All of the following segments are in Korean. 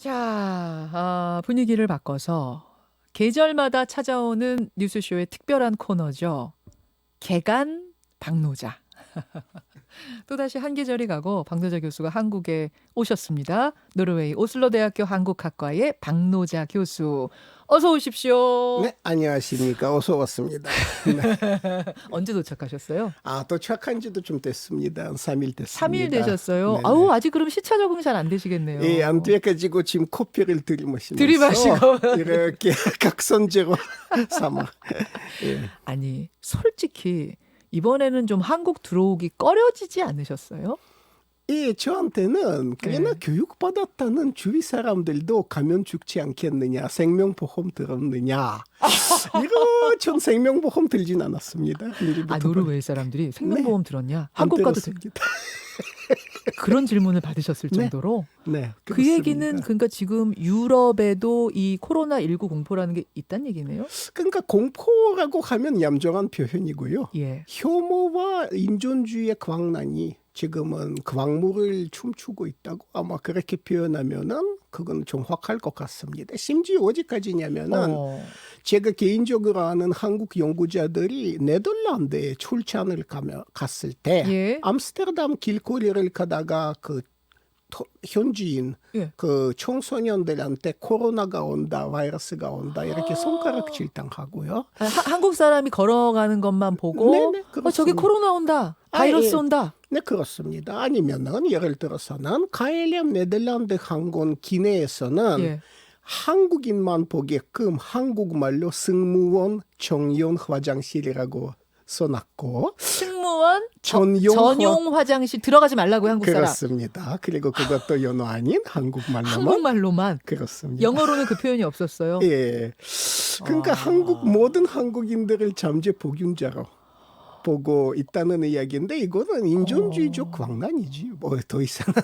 자, 분위기를 바꿔서 계절마다 찾아오는 뉴스쇼의 특별한 코너죠. 개간 박노자. 또다시 한 계절이 가고 박노자 교수가 한국에 오셨습니다. 노르웨이 오슬로 대학교 한국학과의 박노자 교수. 어서 오십시오. 네, 안녕하십니까. 어서 왔습니다. 네. 언제 도착하셨어요? 도착한 지도 좀 됐습니다. 3일 됐습니다. 3일 되셨어요? 네네. 아우, 아직 그럼 시차 적응 잘 안 되시겠네요. 예, 안 돼가지고 지금 커피를 들이마시면서 들이마시고. 이렇게 각선제로 삼아. 예. 아니, 솔직히 이번에는 좀 한국 들어오기 꺼려지지 않으셨어요? 예, 저한테는 꽤나 네. 교육받았다는 주위 사람들도 가면 죽지 않겠느냐, 생명보험 들었느냐. 이거 전 생명보험 들진 않았습니다. 노르웨이 사람들이 생명보험 들었냐? 안 한국 가도 들었습니다. 그런 질문을 받으셨을 네. 정도로 네, 그 그렇습니다. 얘기는 그러니까 지금 유럽에도 이 코로나19 공포라는 게 있다는 얘기네요. 그러니까 공포라고 하면 얌전한 표현이고요. 예. 혐오와 인존주의의 광란이 지금은 광물을 춤추고 있다고 아마 그렇게 표현하면은 그건 좀 확할 것 같습니다. 심지어 어디까지냐면은 제가 개인적으로 아는 한국 연구자들이 네덜란드에 출장을 갔을 때 예. 암스테르담 길거리를 가다가 그 현지인 예. 그 청소년들한테 코로나가 온다, 바이러스가 온다 이렇게 손가락질 당하고요. 한국 사람이 걸어가는 것만 보고 네네, 저기 그렇습니다. 코로나 온다. 바이러스 예. 온다. 네, 그렇습니다. 아니면은 예를 들어서는 KLM 네덜란드 항공 기내에서는 예. 한국인만 보게끔 한국말로 승무원 전용 화장실이라고 써놨고 승무원 전용 화장실 들어가지 말라고요, 한국 사람. 그렇습니다. 그리고 그것도 연어 아닌 한국말로만 한국말로만. 그렇습니다. 영어로는 그 표현이 없었어요. 예. 그러니까 모든 한국인들을 잠재 복균자로 보고 있다는 이야기인데 이거는 인종주의적 광란이지. 뭐 더 이상은.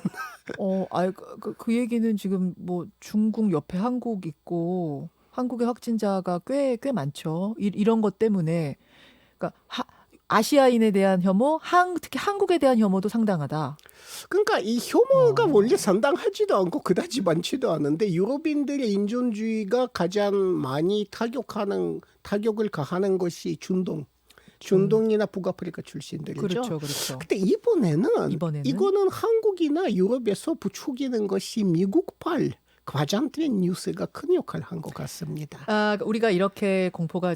그 얘기는 지금 뭐 중국 옆에 한국 있고 한국의 확진자가 꽤 많죠. 이런 것 때문에 그러니까 아시아인에 대한 혐오, 특히 한국에 대한 혐오도 상당하다. 그러니까 이 혐오가 원래 상당하지도 않고 그다지 많지도 않은데 유럽인들의 인종주의가 가장 많이 타격을 가하는 것이 중동이나 북아프리카 출신들이죠. 그렇죠, 그렇죠. 근데 이번에는 이거는 한국이나 유럽에서 부추기는 것이 미국발 과장된 뉴스가 큰 역할을 한 것 같습니다. 우리가 이렇게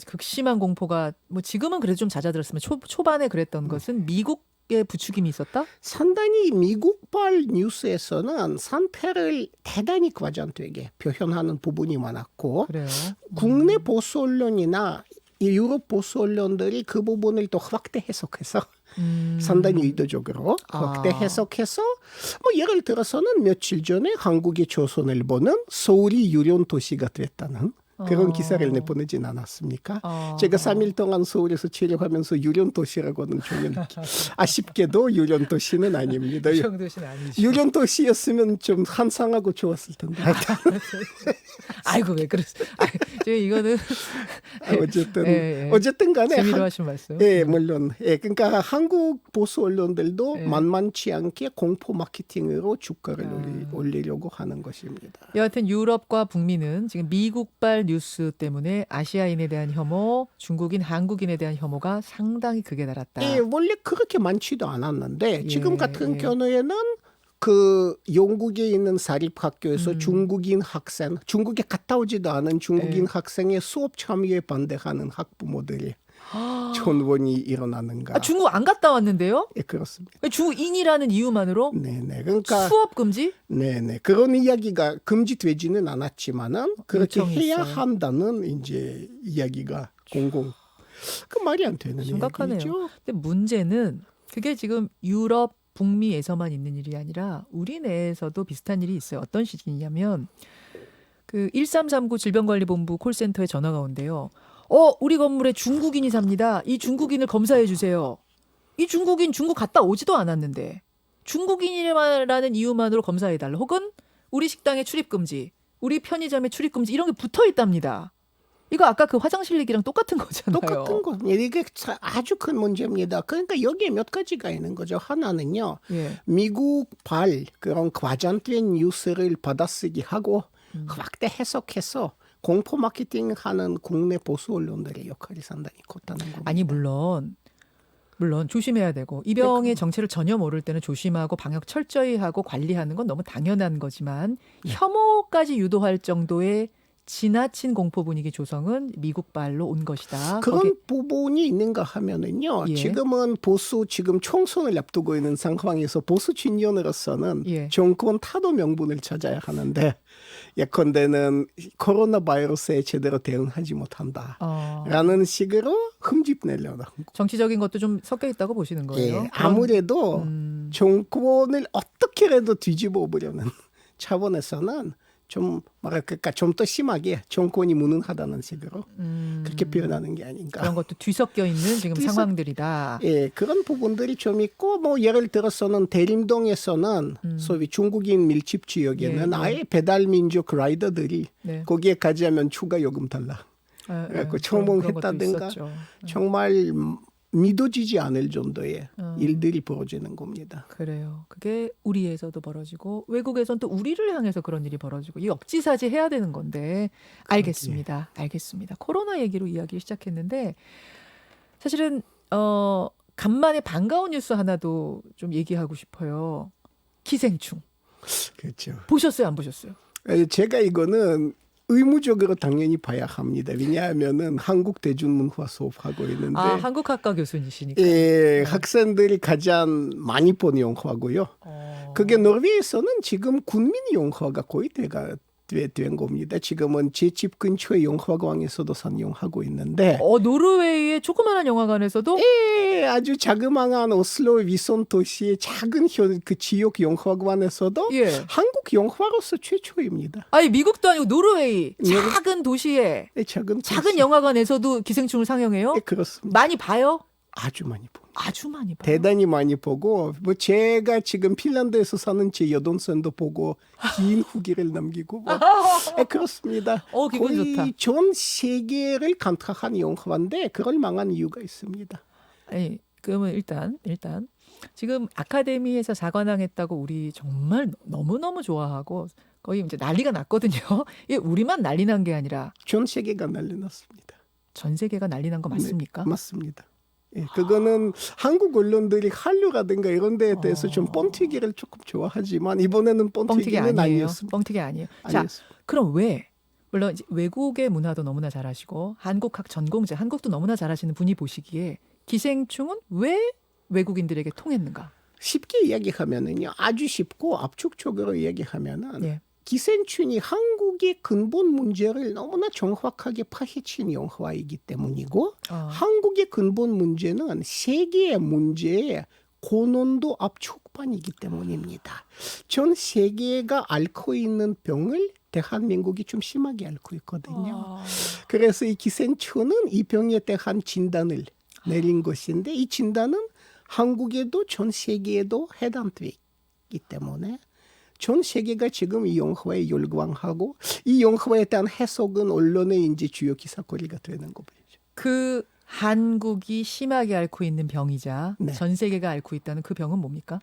극심한 공포가 뭐 지금은 그래도 좀 잦아들었으면 초반에 그랬던 것은 미국의 부추김이 있었다? 상당히 미국발 뉴스에서는 상태를 대단히 과장되게 표현하는 부분이 많았고 그래요. 국내 보수 언론이나 유럽 보수 언론들이 그 부분을 또 확대 해석해서 상당히 의도적으로 확대 해석해서 뭐 예를 들어서는 며칠 전에 한국의 조선일보는 서울이 유령 도시가 됐다는 그런 기사를 내보내진 않았습니까? 제가 3일 동안 서울에서 촬영하면서 유령 도시라고는 전혀 아쉽게도 유령 도시는 아닙니다. 유령 도시는 아니죠. 유령 도시였으면 좀 환상하고 좋았을 텐데. 아이고 왜 그러세요? 이거는 어쨌든 간에 재미로 하신 말씀. 예, 물론. 예, 그러니까 한국 보수 언론들도 만만치 않게 공포 마케팅으로 주가를 올리려고 하는 것입니다. 여하튼 유럽과 북미는 지금 미국발 뉴스 때문에 아시아인에 대한 혐오, 중국인, 한국인에 대한 혐오가 상당히 극에 달았다. 예, 원래 그렇게 많지도 않았는데 지금 같은 경우에는 그 영국에 있는 사립학교에서 중국인 학생, 중국에 갔다 오지도 않은 중국인 학생의 수업 참여에 반대하는 학부모들이 전원이 일어나는가. 중국 안 갔다 왔는데요? 예, 그렇습니다. 중국인이라는 이유만으로 네네. 그러니까 수업 금지? 네네. 그런 이야기가 금지되지는 않았지만은 그렇게 해야 있어요. 한다는 이제 이야기가 그 말이 안 되는 심각하네요. 이야기죠. 근데 문제는 그게 지금 유럽, 북미에서만 있는 일이 아니라 우리 내에서도 비슷한 일이 있어요. 어떤 시기냐면 그 1339 질병관리본부 콜센터에 전화가 온대요. 우리 건물에 중국인이 삽니다. 이 중국인을 검사해 주세요. 이 중국인 중국 갔다 오지도 않았는데 중국인이라는 이유만으로 검사해 달라. 혹은 우리 식당에 출입 금지, 우리 편의점에 출입 금지 이런 게 붙어 있답니다. 이거 아까 그 화장실 얘기랑 똑같은 거잖아요. 똑같은 거. 이게 아주 큰 문제입니다. 그러니까 여기에 몇 가지가 있는 거죠. 하나는요. 미국발 그런 과장된 뉴스를 받아쓰기 하고 확대 해석해서 공포 마케팅하는 국내 보수 언론들의 역할이 상당히 컸다는 겁니다. 아니 물론 조심해야 되고 이 병의 정체를 전혀 모를 때는 조심하고 방역 철저히 하고 관리하는 건 너무 당연한 거지만 혐오까지 유도할 정도의 지나친 공포 분위기 조성은 미국발로 온 것이다. 그런 부분이 있는가 하면은요. 예. 지금은 지금 총선을 앞두고 있는 상황에서 보수 진영으로서는 예. 정권 타도 명분을 찾아야 하는데 예컨대는 코로나 바이러스에 제대로 대응하지 못한다. 라는 식으로 흠집내려는 정치적인 것도 좀 섞여 있다고 보시는 거예요? 예, 아무래도 정권을 어떻게라도 뒤집어 보려는 차원에서는 좀 뭐랄까 좀 더 심하게 정권이 무능하다는 식으로 그렇게 표현하는 게 아닌가. 그런 것도 뒤섞여 있는 지금 상황들이다. 예, 그런 부분들이 좀 있고 뭐 예를 들어서는 대림동에서는 소위 중국인 밀집 지역에는 예, 예. 아예 배달 민족 라이더들이 네. 거기에 가자면 추가 요금 달라. 그래갖고 초몽했다든가 정말 믿어지지 않을 정도의 일들이 벌어지는 겁니다. 그래요. 그게 우리에서도 벌어지고 외국에선 또 우리를 향해서 그런 일이 벌어지고 이 역지사지 해야 되는 건데 알겠습니다. 알겠습니다. 코로나 얘기로 이야기 시작했는데 사실은 간만에 반가운 뉴스 하나도 좀 얘기하고 싶어요. 기생충. 그렇죠. 보셨어요? 안 보셨어요? 제가 이거는 의무적으로 당연히 봐야 합니다. 왜냐하면은 한국 대중문화 수업하고 있는데 한국학과 교수님이시니까. 예, 학생들이 가장 많이 본 영화고요. 그게 노르웨이에서는 지금 국민 영화가 거의 된 겁니다. 지금은 제 집 근처의 영화관에서도 상영하고 있는데 노르웨이의 조그마한 영화관에서도 예, 아주 자그마한 오슬로 위성 도시의 작은 그 지역 영화관에서도 예. 한국 영화로서 최초입니다. 아니 미국도 아니고 노르웨이 작은 도시에 예, 작은 영화관에서도 기생충을 상영해요? 예, 그렇습니다. 많이 봐요? 아주 많이 봅니다. 아주 많이 봐요. 대단히 많이 보고 뭐 제가 지금 핀란드에서 사는 제 여동생도 보고 긴 후기를 남기고 뭐. 예, 그렇습니다. 기분 거의 좋다. 전 세계를 감탄한 영화인데 그럴 만한 이유가 있습니다. 아니 그러면 일단 지금 아카데미에서 사관왕했다고 우리 정말 너무너무 좋아하고 거의 이제 난리가 났거든요. 이게 우리만 난리 난 게 아니라 전 세계가 난리 났습니다. 전 세계가 난리 난 거 맞습니까? 네, 맞습니다. 예, 그거는 한국 언론들이 한류라든가 이런 데에 대해서 좀 뻥튀기를 조금 좋아하지만 이번에는 뻥튀기는 아니었습니다. 뻥튀기 아니에요. 아니었습니다. 자, 그럼 왜? 물론 이제 외국의 문화도 너무나 잘하시고 한국학 전공자, 한국도 너무나 잘하시는 분이 보시기에 기생충은 왜 외국인들에게 통했는가? 쉽게 이야기하면은요, 아주 쉽고 압축적으로 이야기하면은 예. 기생충이 한국의 근본 문제를 너무나 정확하게 파헤친 영화이기 때문이고 한국의 근본 문제는 세계의 문제의 고농도 압축반이기 때문입니다. 전 세계가 앓고 있는 병을 대한민국이 좀 심하게 앓고 있거든요. 그래서 이 기생충은 이 병에 대한 진단을 내린 것인데 이 진단은 한국에도 전 세계에도 해당되기 때문에 전 세계가 지금 이 영화에 열광하고 이 영화에 대한 해석은 언론의 이제 주요 기사거리가 되는 거죠. 그 한국이 심하게 앓고 있는 병이자 네. 전 세계가 앓고 있다는 그 병은 뭡니까?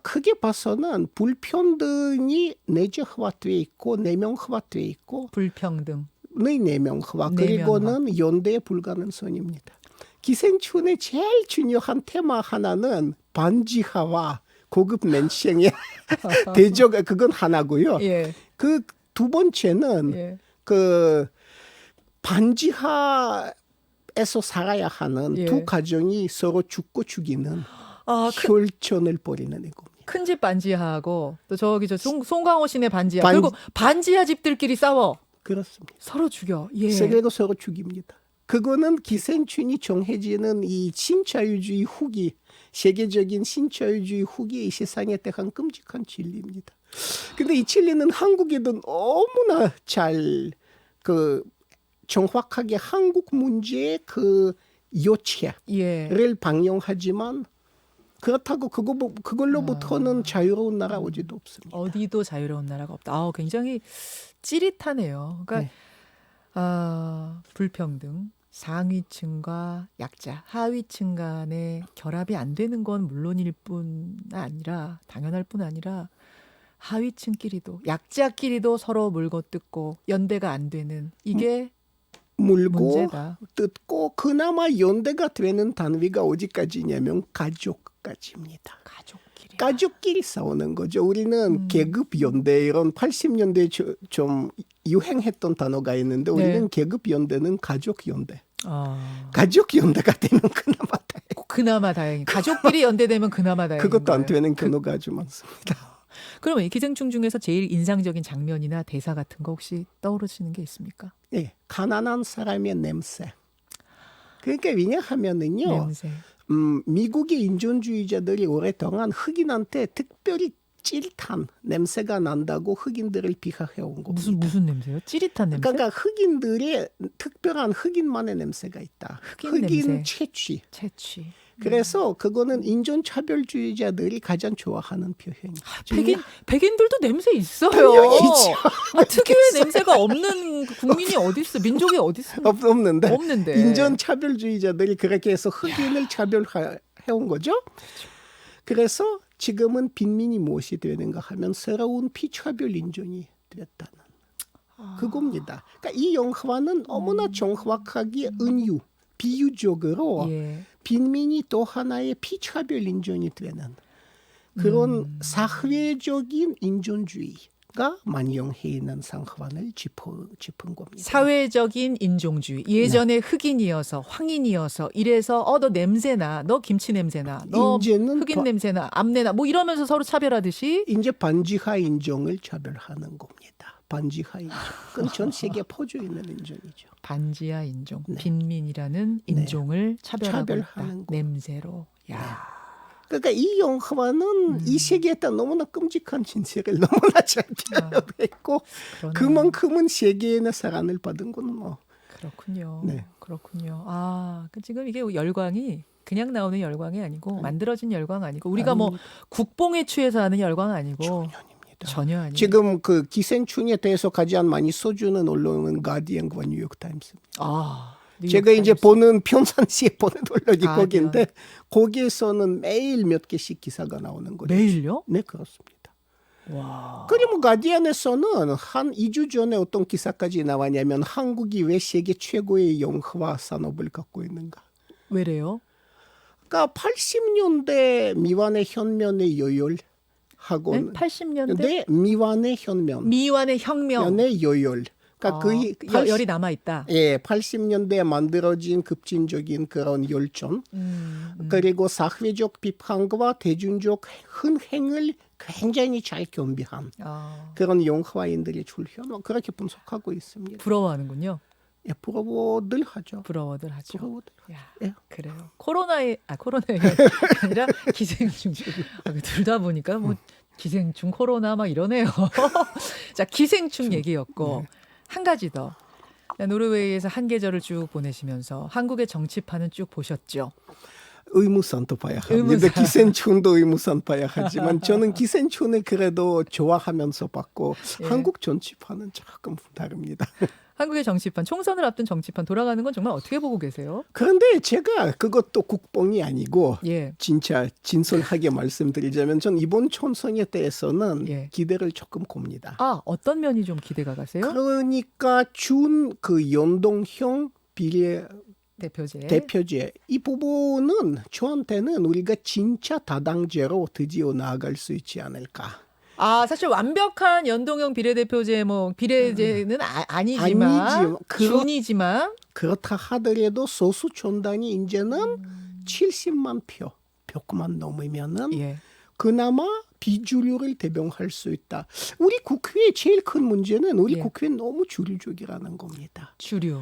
크게 봐서는 불평등이 내재화돼 있고 내면화돼 있고 불평등. 내면화 그리고는 연대 불가능성입니다. 기생충의 제일 중요한 테마 하나는 반지하와 고급 맨싱의 대적 그건 하나고요. 예. 그 두 번째는 예. 그 반지하에서 살아야 하는 예. 두 가정이 서로 죽고 죽이는 혈전을 벌이는 겁니다. 큰 집 반지하하고 또 저기 송강호 씨네 반지하 반- 그리고 반지하 집들끼리 싸워. 그렇습니다. 서로 죽여. 예. 세계가 서로 죽입니다. 그거는 기생충이 정해지는 이 신자유주의 후기, 세계적인 신자유주의 후기 이 세상에 대한 끔찍한 진리입니다. 근데 이 진리는 한국에도 너무나 잘 정확하게 한국 문제의 그 요체를 예. 방영하지만 그렇다고 그걸로부터는 자유로운 나라 어디도 없습니다. 어디도 자유로운 나라가 없다. 굉장히 찌릿하네요. 그러니까 네. 불평등, 상위층과 약자, 하위층 간의 결합이 안 되는 건 물론일 뿐 아니라 당연할 뿐 아니라 하위층끼리도 약자끼리도 서로 물고 뜯고 연대가 안 되는 이게 물고 문제다. 뜯고 그나마 연대가 되는 단위가 어디까지냐면 가족까지입니다. 가족끼리 싸우는 거죠. 우리는 계급 연대 이런 80년대에 좀 유행했던 단어가 있는데 우리는 네. 계급 연대는 가족 연대. 아, 가족 연대가 되면 그나마 다행. 그나마 다행이. 가족끼리 연대되면 그나마 다행. 그것도 안 되는 경우가 아주 많습니다. 그러면 이 기생충 중에서 제일 인상적인 장면이나 대사 같은 거 혹시 떠오르시는 게 있습니까? 예, 가난한 사람의 냄새. 그러니까 왜냐하면은요. 냄새. 미국의 인종주의자들이 오랫동안 흑인한테 특별히 찌릿한 냄새가 난다고 흑인들을 비하해 온 겁니다. 무슨 냄새요? 찌릿한 냄새? 그러니까 흑인들의 특별한 흑인만의 냄새가 있다. 흑인 냄새. 채취. 채취. 그래서 그거는 인종차별주의자들이 가장 좋아하는 표현이죠. 백인들도 냄새 있어요. 당연히 있죠. 특유의 냄새가 없는 국민이 어디 있어? 민족이 어디 있어? 없는데. 없는데. 인종차별주의자들이 그렇게 해서 흑인을 차별해 온 거죠. 그래서 지금은 빈민이 무엇이 되는가 하면 새로운 피차별 인종이 됐다는 그겁니다. 그러니까 이 영화는 너무나 정확하게 비유적으로 예. 빈민이 또 하나의 피차별 인종이 되는 그런 사회적인 인종주의가 만영해 있는 상황을 짚은 겁니다. 사회적인 인종주의. 예전에 흑인이어서 황인이어서 이래서 너 냄새나, 너 김치 냄새나, 너 이제는 흑인 냄새나, 암내나 뭐 이러면서 서로 차별하듯이 이제 반지하 인종을 차별하는 겁니다. 반지하 인종. 그건 전 세계에 퍼져 있는 인종이죠. 반지하 인종, 네. 빈민이라는 인종을 차별하고 차별하는 있다. 거. 냄새로. 야. 그러니까 이 영화는 이 세계에다 너무나 끔찍한 진실을 너무나 잘 표현했고 그러네요. 그만큼은 세계에는 사랑을 받은 건 뭐. 그렇군요. 네. 그렇군요. 지금 이게 열광이 그냥 나오는 열광이 아니고 만들어진 열광 아니고 우리가 뭐 국뽕에 취해서 하는 열광 아니고 전혀 전혀 아니에요. 지금 그 기생충에 대해서 가장 많이 써주는 언론은 가디언과 뉴욕타임스입니다. 제가 이제 보는 평상시에 보는 언론이 거기인데 거기에서는 매일 몇 개씩 기사가 나오는 거죠. 매일요? 네, 그렇습니다. 와. 그리고 가디언에서는 한 2주 전에 어떤 기사까지 나왔냐면 한국이 왜 세계 최고의 영화 산업을 갖고 있는가. 왜래요? 그러니까 80년대 미완의 현면의 요열 하고 네? 80년대 네, 미완의 현면. 미완의 혁명. 연의 요열. 그러니까 열이 남아 있다. 예, 80년대에 만들어진 급진적인 그런 열전. 그리고 사회적 비판과 대중적 흥행을 굉장히 잘 겸비한 그런 영화인들의 출현 그렇게 분석하고 있습니다. 부러워하는군요. 예, 부러워들 하죠. 부러워들 하죠. 부러워들. 야, 예. 그래요. 코로나가 아니라 기생충. 둘다 보니까 뭐 기생충, 코로나 막 이러네요. 자, 기생충 얘기였고 한 가지 더. 노르웨이에서 한 계절을 쭉 보내시면서 한국의 정치판은 쭉 보셨죠. 의무선도 봐야 합니다. 기생충도 의무선 봐야 하지만 저는 기생충을 그래도 좋아하면서 봤고 예. 한국 정치판은 조금 다릅니다. 한국의 정치판, 총선을 앞둔 정치판 돌아가는 건 정말 어떻게 보고 계세요? 그런데 제가 그것도 국뽕이 아니고 예. 진짜 진솔하게 말씀드리자면 전 이번 총선에 대해서는 예. 기대를 조금 곱니다. 어떤 면이 좀 기대가 가세요? 그러니까 준 그 연동형 비례 대표제 이 부분은 저한테는 우리가 진짜 다당제로 드디어 나아갈 수 있지 않을까. 사실 완벽한 연동형 비례대표제 비례제는 아니지만 준이지만 그렇다 하더라도 소수 촌단이 이제는 70만 표만 넘으면은 그나마 비주류를 대변할 수 있다. 우리 국회의 제일 큰 문제는 우리 국회는 너무 주류적이라는 겁니다. 주류.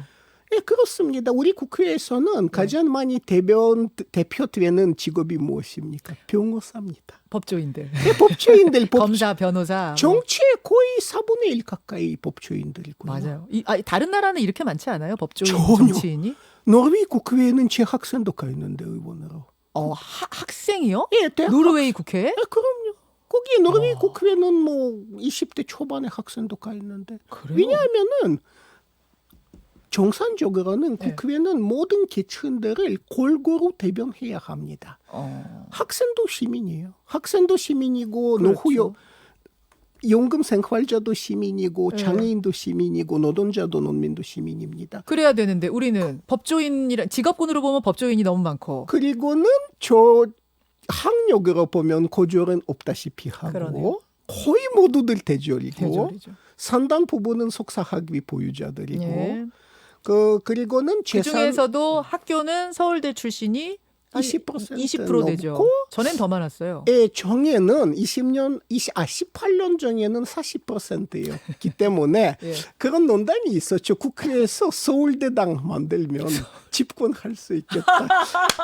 예, 그렇습니다. 우리 국회에서는 가장 많이 대표되는 직업이 무엇입니까? 변호사입니다. 법조인들. 네, 법조인들. 검사, 변호사. 정치의 거의 4분의 1 가까이 법조인들이고요. 맞아요. 다른 나라는 이렇게 많지 않아요? 법조인 전혀. 정치인이? 노르웨이 국회에는 제 학생도 가 있는데 의원으로. 학생이요? 예, 대학 노르웨이 국회에? 그럼요. 거기 노르웨이 국회에는 뭐 20대 초반의 학생도 가 있는데. 그래요? 왜냐하면은 정상적으로는 국회는 모든 계층들을 골고루 대변해야 합니다. 학생도 시민이에요. 학생도 시민이고 그렇죠. 연금 생활자도 시민이고 네. 장애인도 시민이고 노동자도 농민도 시민입니다. 그래야 되는데 우리는 법조인이라 직업군으로 보면 법조인이 너무 많고. 그리고는 저 학력으로 보면 고졸은 없다시피 하고 그러네요. 거의 모두들 대졸이고 대졸이죠. 상당 부분은 석사학위 보유자들이고 예. 그리고는 그 재산 중에서도 학교는 서울대 출신이 20% 되죠. 넘고 전엔 더 많았어요. 정에는 18년 전에는 40%였기 때문에 예. 그런 논란이 있었죠. 국회에서 서울대당 만들면 집권할 수 있겠다.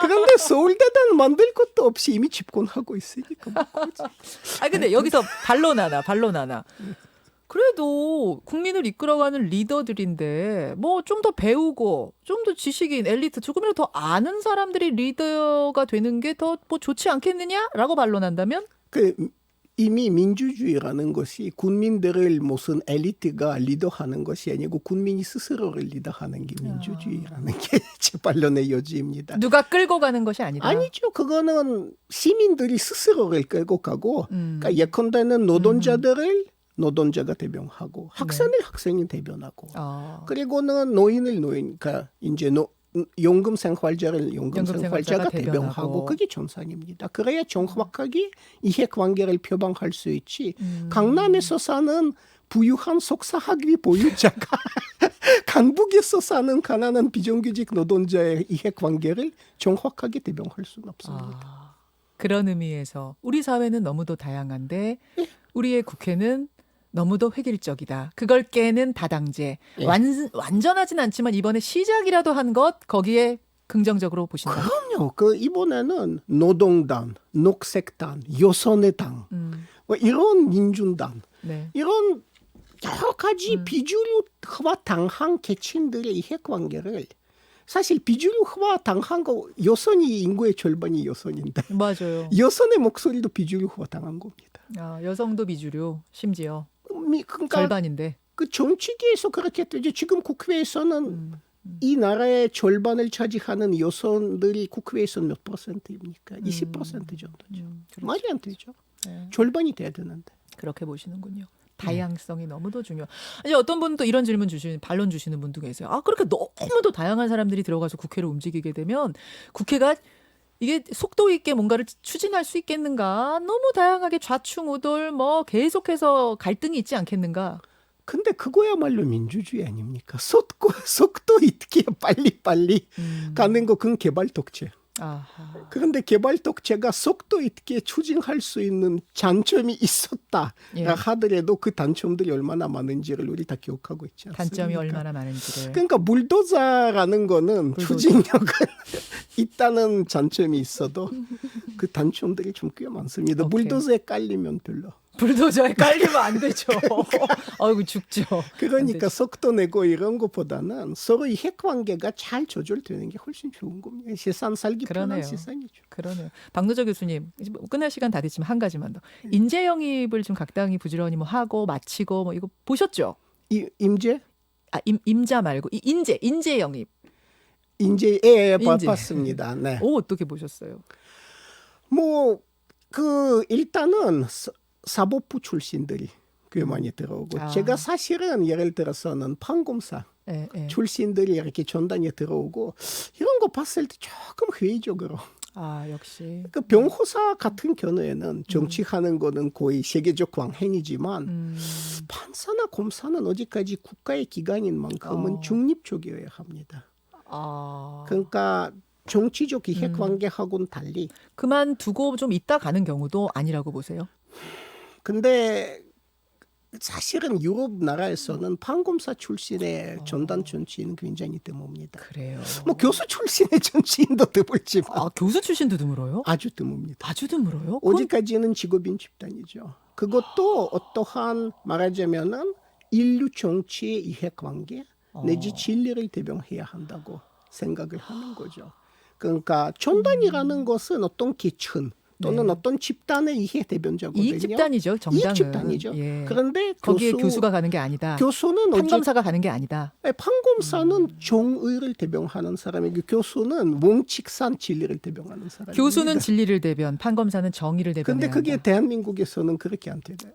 그런데 서울대당 만들 것도 없이 이미 집권하고 있으니까. 아 근데 여기서 반론 하나. 그래도 국민을 이끌어가는 리더들인데 뭐 좀 더 배우고 좀 더 지식인 엘리트 조금이라도 더 아는 사람들이 리더가 되는 게 더 뭐 좋지 않겠느냐라고 반론한다면 이미 민주주의라는 것이 국민들을 무슨 엘리트가 리더하는 것이 아니고 국민이 스스로를 리더하는 게 민주주의라는 게 제 반론의 여지입니다. 누가 끌고 가는 것이 아니다. 아니죠. 그거는 시민들이 스스로를 끌고 가고 그러니까 예컨대는 노동자들을 노동자가 대변하고 학생을 학생이 대변하고 그리고는 노인을 그러니까 이제 연금 생활자를 연금 생활자가 대변하고 그게 정상입니다. 그래야 정확하게 이해관계를 표방할 수 있지. 강남에서 사는 부유한 석사학위 보유자가 강북에서 사는 가난한 비정규직 노동자의 이해관계를 정확하게 대변할 수는 없습니다. 그런 의미에서 우리 사회는 너무도 다양한데 우리의 국회는 너무도 획일적이다. 그걸 깨는 다당제. 완전하진 않지만 이번에 시작이라도 한 것 거기에 긍정적으로 보신다. 그럼요. 이번에는 노동당, 녹색당, 여선의 당, 뭐 이런 민중당, 이런 여러 가지 비주류화 당한 계층들의 이해관계를 사실 비주류화 당한 거 여선이 인구의 절반이 여선인데 맞아요. 여선의 목소리도 비주류화 당한 겁니다. 여성도 비주류 심지어 그러니까 절반인데 그 정치계에서 그렇게 되죠. 지금 국회에서는 이 나라의 절반을 차지하는 여성들이 국회에서는 몇 %입니까? 20% 정도죠. 그렇죠. 말이 안 되죠. 네. 절반이 돼야 되는데. 그렇게 보시는군요. 다양성이 너무도 중요. 이제 어떤 분은 또 이런 질문 반론 주시는 분도 계세요. 그렇게 너무도 다양한 사람들이 들어가서 국회를 움직이게 되면 국회가 이게 속도 있게 뭔가를 추진할 수 있겠는가? 너무 다양하게 좌충우돌 뭐 계속해서 갈등이 있지 않겠는가? 근데 그거야말로 민주주의 아닙니까? 속도 있게 빨리빨리 가는 거 그건 개발 독재. 그런데 개발 독재가 속도 있게 추진할 수 있는 장점이 있었다 하더라도 그 단점들이 얼마나 많은지를 우리 다 기억하고 있지 않습니까? 단점이 얼마나 많은지를. 그러니까 불도저라는 거는 추진력은 있다는 장점이 있어도 그 단점들이 좀 꽤 많습니다. 불도저에 깔리면 별로. 불도저에 깔리면 안 되죠. 아이고 죽죠. 그러니까 속도 내고 이런 것보다는 서로 이해관계가 잘 조절되는 게 훨씬 좋은 겁니다. 세상 살기 편한 세상이죠. 그러네요. 박노저 교수님 끝날 시간 다 됐지만 한 가지만 더. 인재 영입을 좀 각 당이 부지런히 뭐 하고 마치고 뭐 이거 보셨죠? 임제? 임자 말고 인재 영입. 인재 봤습니다. 네. 어떻게 보셨어요? 일단은 사법부 출신들이 꽤 많이 들어오고 제가 사실은 예를 들어서는 판검사 출신들이 이렇게 전단에 들어오고 이런 거 봤을 때 조금 회의적으로 역시 그 변호사 같은 경우에는 정치하는 거는 거의 세계적 광행이지만 판사나 검사는 어디까지 국가의 기관인 만큼은 중립적이어야 합니다. 그러니까 정치적 이해관계하고는 달리 그만두고 좀 있다 가는 경우도 아니라고 보세요? 근데 사실은 유럽 나라에서는 판검사 출신의 전단 정치인은 굉장히 드뭅니다. 그래요. 교수 출신의 정치인도 드물지만 교수 출신도 드물어요? 아주 드뭅니다. 아주 드물어요? 어디까지는 직업인 집단이죠. 그것도 어떠한 말하자면은 인류 정치의 이해관계 내지 진리를 대변해야 한다고 생각을 하는 거죠. 그러니까 전단이라는 것은 어떤 계층 또는 어떤 집단의 이해 대변자거든요. 이익 집단이죠. 정당은. 이익 집단이죠. 그런데 거기에 교수가 가는 게 아니다. 교수는 판검사가 가는 게 아니다. 판검사는 정의를 대변하는 사람이고 교수는 원칙상 진리를 대변하는 사람입니다. 교수는 진리를 대변, 판검사는 정의를 대변해야 그런데 그게 한다. 대한민국에서는 그렇게 안 되나요?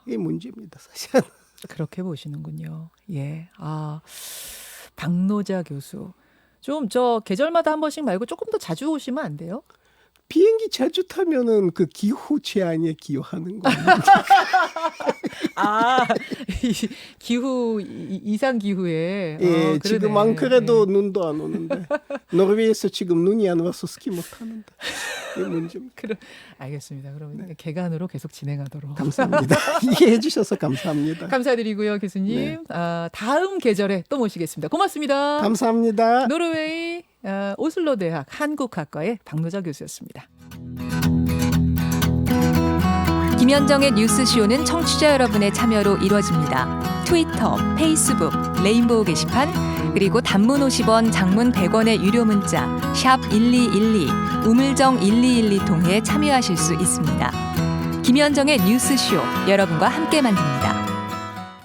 이게 문제입니다, 사실은. 그렇게 보시는군요. 예. 박노자 교수. 좀 저 계절마다 한 번씩 말고 조금 더 자주 오시면 안 돼요? 비행기 자주 타면은 그 기후 제한에 기여하는 거예요. 기후 이상 기후에. 예, 지금 안 그래도 예. 눈도 안 오는데 노르웨이에서 지금 눈이 안 와서 스키 못 하는데 이게 문제입니다. 알겠습니다. 그러면 개간으로 계속 진행하도록. 감사합니다. 이해해 주셔서 감사합니다. 감사드리고요, 교수님. 다음 계절에 또 모시겠습니다. 고맙습니다. 감사합니다. 노르웨이 오슬로 대학 한국학과의 박노자 교수였습니다. 김현정의 뉴스쇼는 청취자 여러분의 참여로 이루어집니다. 트위터, 페이스북, 레인보우 게시판, 그리고 단문 50원, 장문 100원의 유료 문자 샵 1212, 우물정 1212 통해 참여하실 수 있습니다. 김현정의 뉴스쇼, 여러분과 함께 만듭니다.